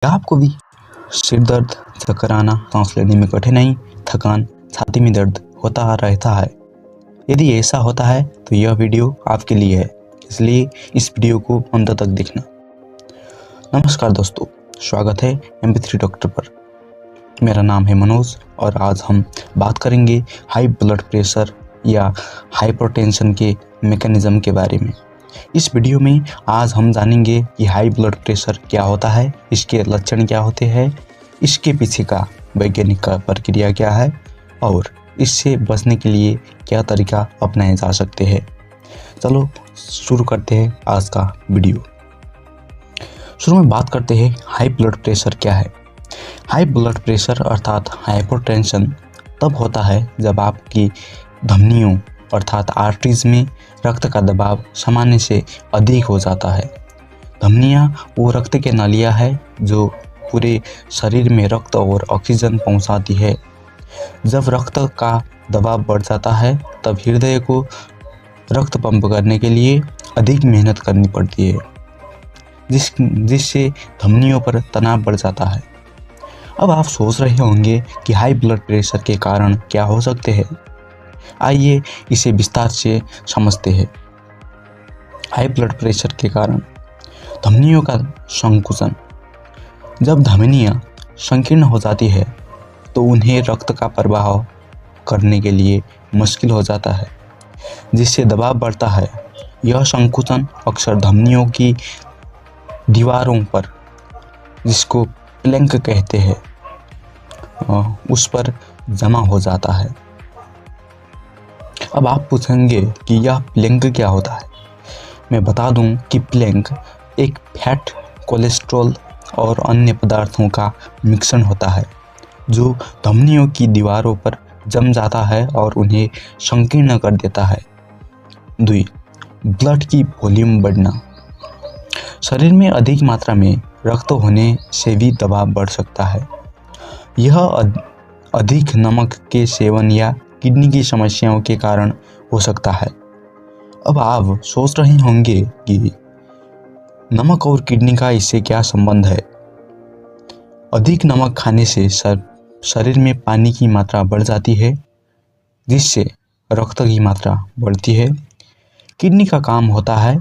क्या आपको भी सिर दर्द, चक्कर आना, सांस लेने में कठिनाई, थकान, छाती में दर्द होता रहता है? यदि ऐसा होता है तो यह वीडियो आपके लिए है, इसलिए इस वीडियो को अंत तक देखना। नमस्कार दोस्तों, स्वागत है MP3 डॉक्टर पर। मेरा नाम है मनोज और आज हम बात करेंगे हाई ब्लड प्रेशर या हाइपरटेंशन के मैकेनिज्म के बारे में। इस वीडियो में आज हम जानेंगे कि हाई ब्लड प्रेशर क्या होता है, इसके लक्षण क्या होते हैं, इसके पीछे का वैज्ञानिक प्रक्रिया क्या है और इससे बचने के लिए क्या तरीका अपनाए जा सकते हैं। चलो शुरू करते हैं आज का वीडियो। शुरू में बात करते हैं हाई ब्लड प्रेशर क्या है। हाई ब्लड प्रेशर अर्थात हाइपरटेंशन तब होता है जब आपकी धमनियों अर्थात आर्टरीज में रक्त का दबाव सामान्य से अधिक हो जाता है। धमनियाँ वो रक्त के नालियाँ हैं जो पूरे शरीर में रक्त और ऑक्सीजन पहुंचाती है। जब रक्त का दबाव बढ़ जाता है तब हृदय को रक्त पंप करने के लिए अधिक मेहनत करनी पड़ती है, जिससे धमनियों पर तनाव बढ़ जाता है। अब आप सोच रहे होंगे कि हाई ब्लड प्रेशर के कारण क्या हो सकते हैं। आइए इसे विस्तार से समझते हैं। हाई ब्लड प्रेशर के कारण धमनियों का संकुचन। जब धमनियाँ संकीर्ण हो जाती है तो उन्हें रक्त का प्रवाह करने के लिए मुश्किल हो जाता है, जिससे दबाव बढ़ता है। यह संकुचन अक्सर धमनियों की दीवारों पर, जिसको प्लैंक कहते हैं, उस पर जमा हो जाता है। अब आप पूछेंगे कि यह प्लैंक क्या होता है। मैं बता दूं कि प्लैंक एक फैट, कोलेस्ट्रॉल और अन्य पदार्थों का मिश्रण होता है जो धमनियों की दीवारों पर जम जाता है और उन्हें संकीर्ण कर देता है। 2. ब्लड की वॉल्यूम बढ़ना। शरीर में अधिक मात्रा में रक्त होने से भी दबाव बढ़ सकता है। यह अधिक नमक के सेवन या किडनी की समस्याओं के कारण हो सकता है। अब आप सोच रहे होंगे कि नमक और किडनी का इससे क्या संबंध है। अधिक नमक खाने से शरीर में पानी की मात्रा बढ़ जाती है, जिससे रक्त की मात्रा बढ़ती है। किडनी का काम होता है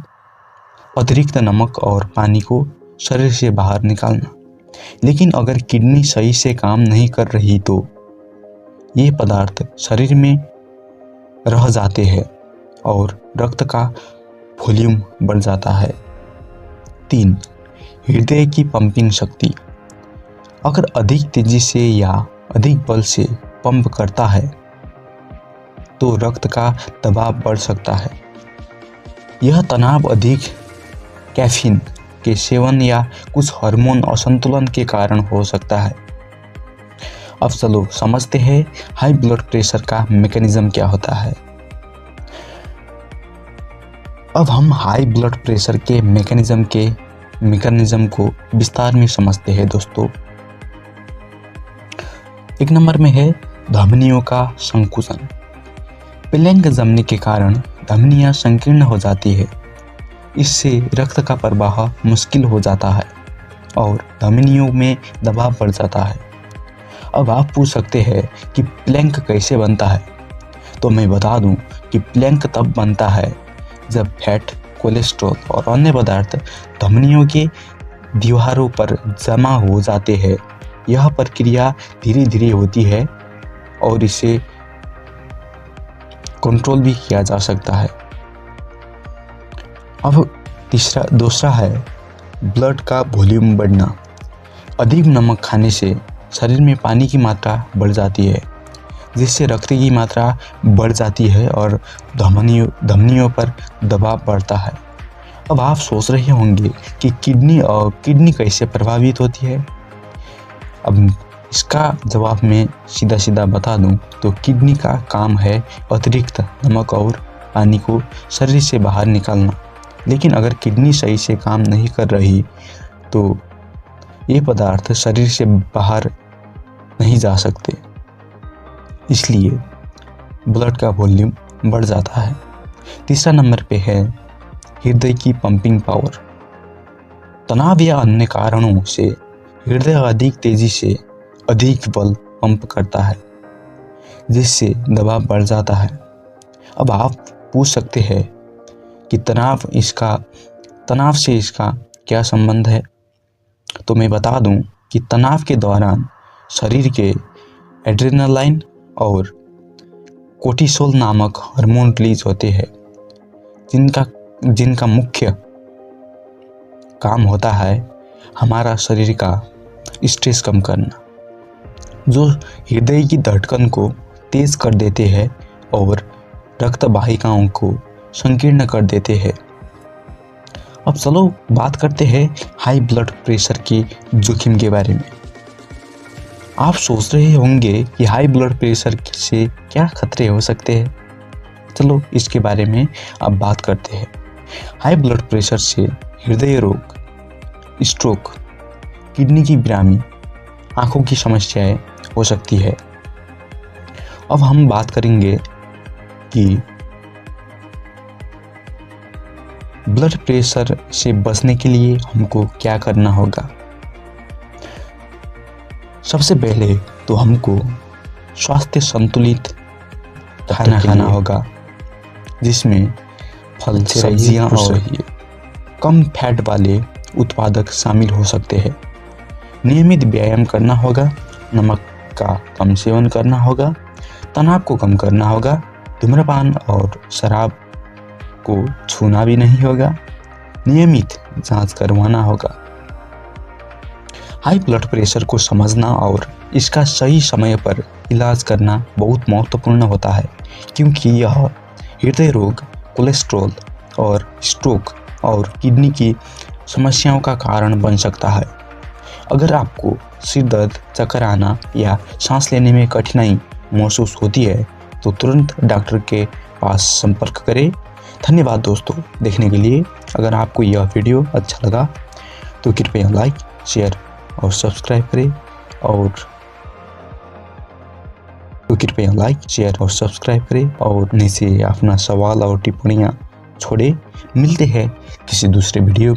अतिरिक्त नमक और पानी को शरीर से बाहर निकालना, लेकिन अगर किडनी सही से काम नहीं कर रही तो ये पदार्थ शरीर में रह जाते हैं और रक्त का वॉल्यूम बढ़ जाता है। 3. हृदय की पंपिंग शक्ति। अगर अधिक तेजी से या अधिक बल से पंप करता है तो रक्त का दबाव बढ़ सकता है। यह तनाव अधिक कैफीन के सेवन या कुछ हार्मोन असंतुलन के कारण हो सकता है। अब चलो समझते हैं हाई ब्लड प्रेशर का मैकेनिज्म क्या होता है। अब हम हाई ब्लड प्रेशर के मैकेनिज्म को विस्तार में समझते हैं दोस्तों। 1 नंबर में है धमनियों का संकुचन। प्लैंक जमने के कारण धमनियाँ संकीर्ण हो जाती है। इससे रक्त का प्रवाह मुश्किल हो जाता है और धमनियों में दबाव बढ़ जाता है। अब आप पूछ सकते हैं कि प्लैंक कैसे बनता है, तो मैं बता दूं कि प्लैंक तब बनता है जब फैट, कोलेस्ट्रॉल और अन्य पदार्थ धमनियों के दीवारों पर जमा हो जाते हैं। यह प्रक्रिया धीरे धीरे होती है और इसे कंट्रोल भी किया जा सकता है। अब दूसरा है ब्लड का वॉल्यूम बढ़ना। अधिक नमक खाने से शरीर में पानी की मात्रा बढ़ जाती है, जिससे रक्त की मात्रा बढ़ जाती है और धमनियों पर दबाव बढ़ता है। अब आप सोच रहे होंगे कि किडनी कैसे प्रभावित होती है। अब इसका जवाब मैं सीधा बता दूं तो किडनी का काम है अतिरिक्त नमक और पानी को शरीर से बाहर निकालना, लेकिन अगर किडनी सही से काम नहीं कर रही तो ये पदार्थ शरीर से बाहर नहीं जा सकते, इसलिए ब्लड का वॉल्यूम बढ़ जाता है। 3 नंबर पे है हृदय की पंपिंग पावर। तनाव या अन्य कारणों से हृदय अधिक तेजी से अधिक बल पंप करता है, जिससे दबाव बढ़ जाता है। अब आप पूछ सकते हैं कि तनाव से इसका क्या संबंध है। तो मैं बता दूं कि तनाव के दौरान शरीर के एड्रेनालाइन और कोर्टिसोल नामक हार्मोन रिलीज होते हैं, जिनका मुख्य काम होता है हमारा शरीर का स्ट्रेस कम करना, जो हृदय की धड़कन को तेज कर देते हैं और रक्त वाहिकाओं को संकीर्ण कर देते हैं। अब चलो बात करते हैं हाई ब्लड प्रेशर के जोखिम के बारे में। आप सोच रहे होंगे कि हाई ब्लड प्रेशर से क्या खतरे हो सकते हैं। चलो इसके बारे में अब बात करते हैं। हाई ब्लड प्रेशर से हृदय रोग, स्ट्रोक, किडनी की बिरामी, आंखों की समस्याएं हो सकती है। अब हम बात करेंगे कि ब्लड प्रेशर से बचने के लिए हमको क्या करना होगा। सबसे पहले तो हमको स्वास्थ्य संतुलित खाना होगा, जिसमें फल, सब्जियां और कम फैट वाले उत्पादक शामिल हो सकते हैं। नियमित व्यायाम करना होगा, नमक का कम सेवन करना होगा, तनाव को कम करना होगा, धूम्रपान और शराब को छूना भी नहीं होगा, नियमित जांच करवाना होगा। हाई ब्लड प्रेशर को समझना और इसका सही समय पर इलाज करना बहुत महत्वपूर्ण होता है, क्योंकि यह हृदय रोग, कोलेस्ट्रॉल और स्ट्रोक और किडनी की समस्याओं का कारण बन सकता है। अगर आपको सिर दर्द, चक्कर आना या सांस लेने में कठिनाई महसूस होती है तो तुरंत डॉक्टर के पास संपर्क करें। धन्यवाद दोस्तों देखने के लिए। अगर आपको यह वीडियो अच्छा लगा तो कृपया लाइक, शेयर और सब्सक्राइब करें और नीचे अपना सवाल और टिप्पणियाँ छोड़ें। मिलते हैं किसी दूसरे वीडियो में।